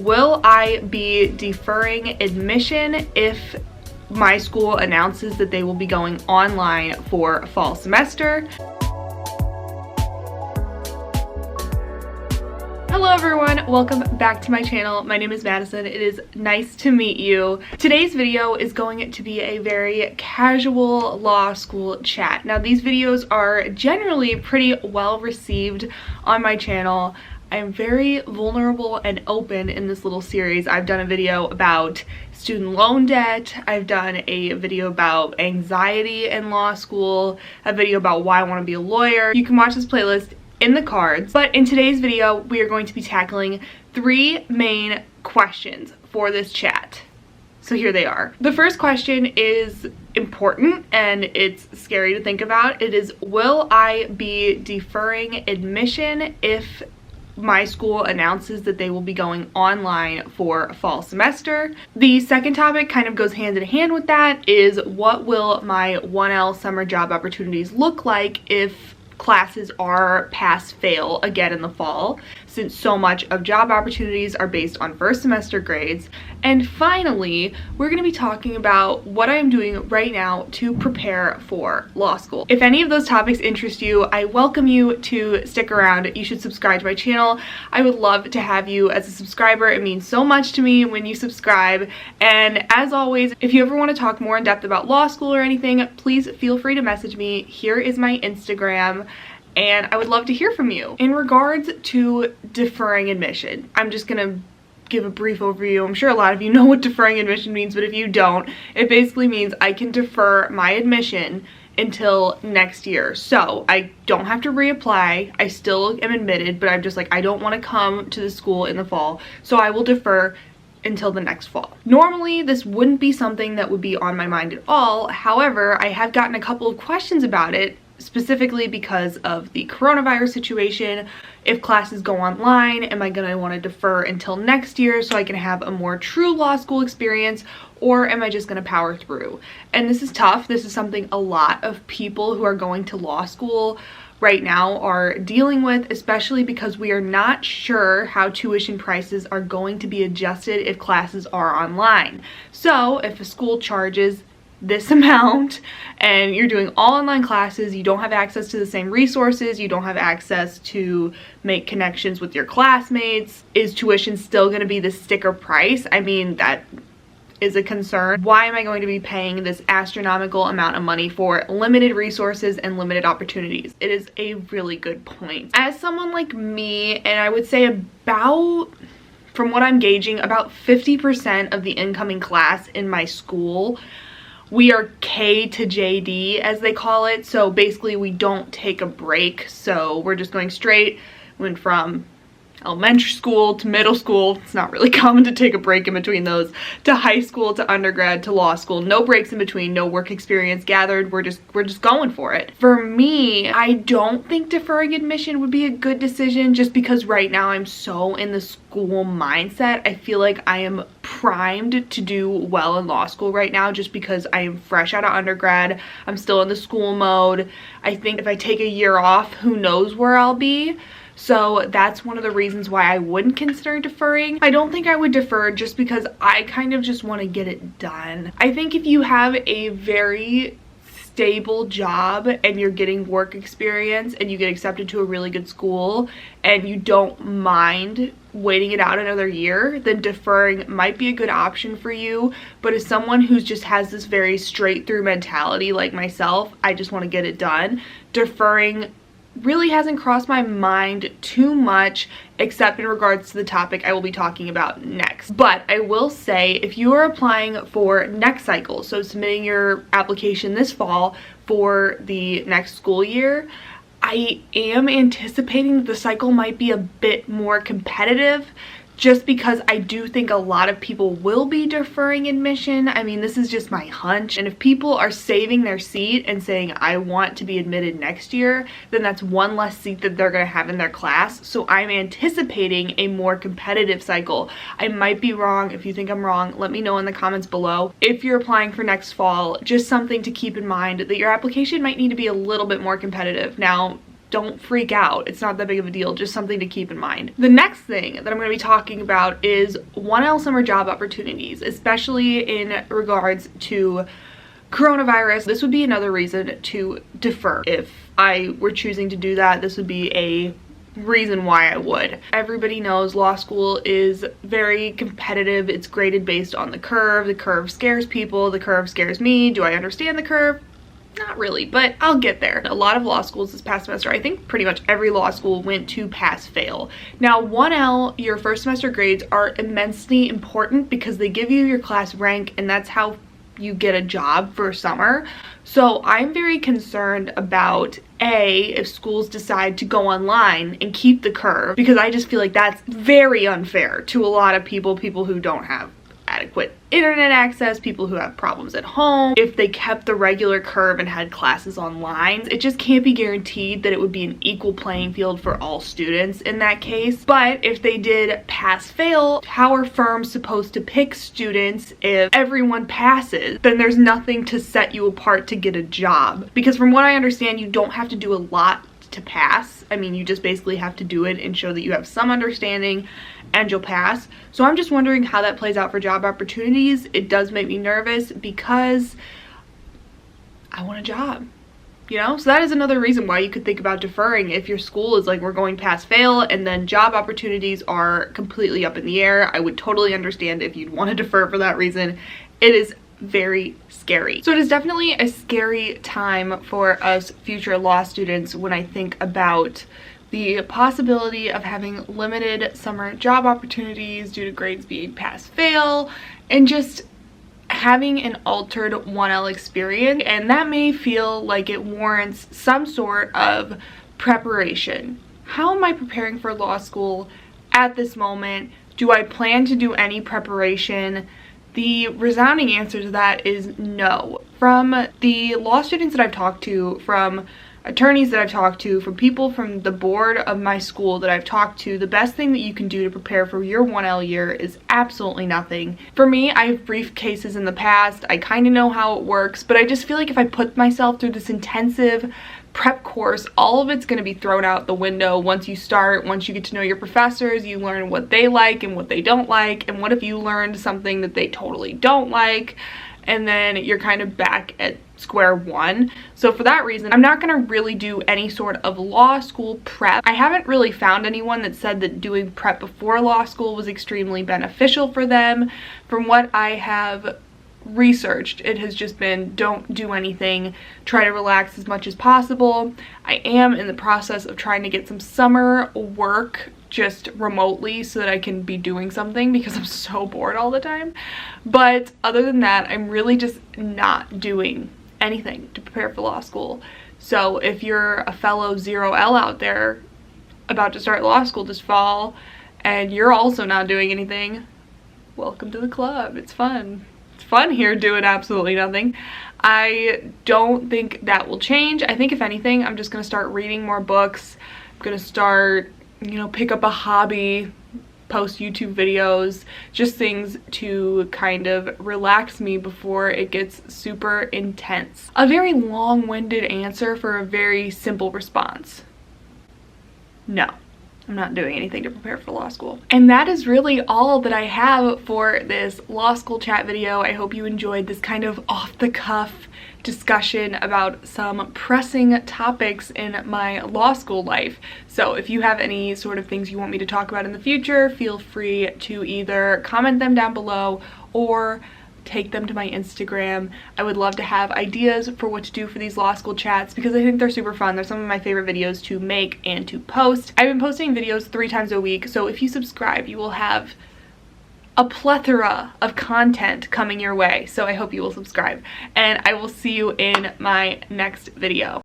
Will I be deferring admission if my school announces that they will be going online for fall semester? Hello everyone, welcome back to my channel. My name is Madison. It is nice to meet you. Today's video is going to be a very casual law school chat. Now these videos are generally pretty well received on my channel. I'm very vulnerable and open in this little series. I've done a video about student loan debt. I've done a video about anxiety in law school, a video about why I want to be a lawyer. You can watch this playlist in the cards. But in today's video, we are going to be tackling 3 main questions for this chat. So here they are. The first question is important and it's scary to think about. It is, will I be deferring admission if my school announces that they will be going online for fall semester? The second topic kind of goes hand in hand with that, is what will my 1L summer job opportunities look like if classes are pass-fail again in the fall, since so much of job opportunities are based on first semester grades. And finally, we're going to be talking about what I'm doing right now to prepare for law school. If any of those topics interest you, I welcome you to stick around. You should subscribe to my channel. I would love to have you as a subscriber. It means so much to me when you subscribe. And as always, if you ever want to talk more in depth about law school or anything, please feel free to message me. Here is my Instagram, and I would love to hear from you. In regards to deferring admission, I'm just gonna give a brief overview. I'm sure a lot of you know what deferring admission means, but if you don't, it basically means I can defer my admission until next year. So I don't have to reapply. I still am admitted, but I'm just like, I don't want to come to the school in the fall, so I will defer until the next fall. Normally, this wouldn't be something that would be on my mind at all. However, I have gotten a couple of questions about it, specifically because of the coronavirus situation. If classes go online, am I gonna want to defer until next year so I can have a more true law school experience, or am I just gonna power through? And this is tough. This is something a lot of people who are going to law school right now are dealing with, especially because we are not sure how tuition prices are going to be adjusted if classes are online. So if a school charges this amount and you're doing all online classes, you don't have access to the same resources, you don't have access to make connections with your classmates, is tuition still going to be the sticker price? I mean, that is a concern. Why am I going to be paying this astronomical amount of money for limited resources and limited opportunities? It is a really good point. As someone like me, and I would say about, from what I'm gauging, about 50% of the incoming class in my school, we are K to JD, as they call it. So basically we don't take a break. So we're just going straight, went from elementary school to middle school. It's not really common to take a break in between those, to high school, to undergrad, to law school. No breaks in between, no work experience gathered. We're just going for it. For me, I don't think deferring admission would be a good decision, just because right now I'm so in the school mindset. I feel like I am primed to do well in law school right now, just because I am fresh out of undergrad. I'm still in the school mode. I think if I take a year off, who knows where I'll be. So that's one of the reasons why I wouldn't consider deferring. I don't think I would defer just because I kind of just want to get it done. I think if you have a very stable job and you're getting work experience and you get accepted to a really good school and you don't mind waiting it out another year, then deferring might be a good option for you. But as someone who just has this very straight through mentality like myself, I just want to get it done, deferring really hasn't crossed my mind too much, except in regards to the topic I will be talking about next. But I will say, if you are applying for next cycle, so submitting your application this fall for the next school year, I am anticipating that the cycle might be a bit more competitive, just because I do think a lot of people will be deferring admission. I mean, this is just my hunch. And if people are saving their seat and saying, I want to be admitted next year, then that's one less seat that they're going to have in their class. So I'm anticipating a more competitive cycle. I might be wrong. If you think I'm wrong, let me know in the comments below. If you're applying for next fall, just something to keep in mind, that your application might need to be a little bit more competitive. Now, don't freak out. It's not that big of a deal, just something to keep in mind. The next thing that I'm going to be talking about is 1L summer job opportunities, especially in regards to coronavirus. This would be another reason to defer. If I were choosing to do that, this would be a reason why I would. Everybody knows law school is very competitive. It's graded based on the curve. The curve scares people. The curve scares me. Do I understand the curve? Not really, but I'll get there. A lot of law schools this past semester, I think pretty much every law school went to pass-fail. Now 1L, your first semester grades are immensely important because they give you your class rank, and that's how you get a job for summer. So I'm very concerned about if schools decide to go online and keep the curve, because I just feel like that's very unfair to a lot of people who don't have adequate internet access, people who have problems at home. If they kept the regular curve and had classes online, it just can't be guaranteed that it would be an equal playing field for all students in that case. But if they did pass-fail, how are firms supposed to pick students if everyone passes? Then there's nothing to set you apart to get a job. Because from what I understand, you don't have to do a lot to pass. I mean, you just basically have to do it and show that you have some understanding and you'll pass. So I'm just wondering how that plays out for job opportunities. It does make me nervous because I want a job, you know? So that is another reason why you could think about deferring if your school is like, we're going pass-fail, and then job opportunities are completely up in the air. I would totally understand if you'd want to defer for that reason. It is very scary. So it is definitely a scary time for us future law students when I think about the possibility of having limited summer job opportunities due to grades being pass-fail, and just having an altered 1L experience. And that may feel like it warrants some sort of preparation. How am I preparing for law school at this moment? Do I plan to do any preparation? The resounding answer to that is no. From the law students that I've talked to, from attorneys that I've talked to, from people from the board of my school that I've talked to, the best thing that you can do to prepare for your 1L year is absolutely nothing. For me, I have briefed cases in the past. I kind of know how it works, but I just feel like if I put myself through this intensive prep course, all of it's going to be thrown out the window once you start. Once you get to know your professors, you learn what they like and what they don't like, and what if you learned something that they totally don't like, and then you're kind of back at square one. So for that reason, I'm not going to really do any sort of law school prep. I haven't really found anyone that said that doing prep before law school was extremely beneficial for them. From what I have researched, it has just been don't do anything, try to relax as much as possible. I am in the process of trying to get some summer work just remotely so that I can be doing something because I'm so bored all the time. But other than that, I'm really just not doing anything to prepare for law school. So if you're a fellow 0L out there about to start law school this fall and you're also not doing anything, welcome to the club. It's fun. It's fun here doing absolutely nothing. I don't think that will change. I think if anything, I'm just gonna start reading more books. I'm gonna start, you know, pick up a hobby, post YouTube videos, just things to kind of relax me before it gets super intense. A very long-winded answer for a very simple response. No. I'm not doing anything to prepare for law school. And that is really all that I have for this law school chat video. I hope you enjoyed this kind of off-the-cuff discussion about some pressing topics in my law school life. So if you have any sort of things you want me to talk about in the future, feel free to either comment them down below or take them to my Instagram. I would love to have ideas for what to do for these law school chats because I think they're super fun. They're some of my favorite videos to make and to post. I've been posting videos 3 times a week, so if you subscribe, you will have a plethora of content coming your way. So I hope you will subscribe, and I will see you in my next video.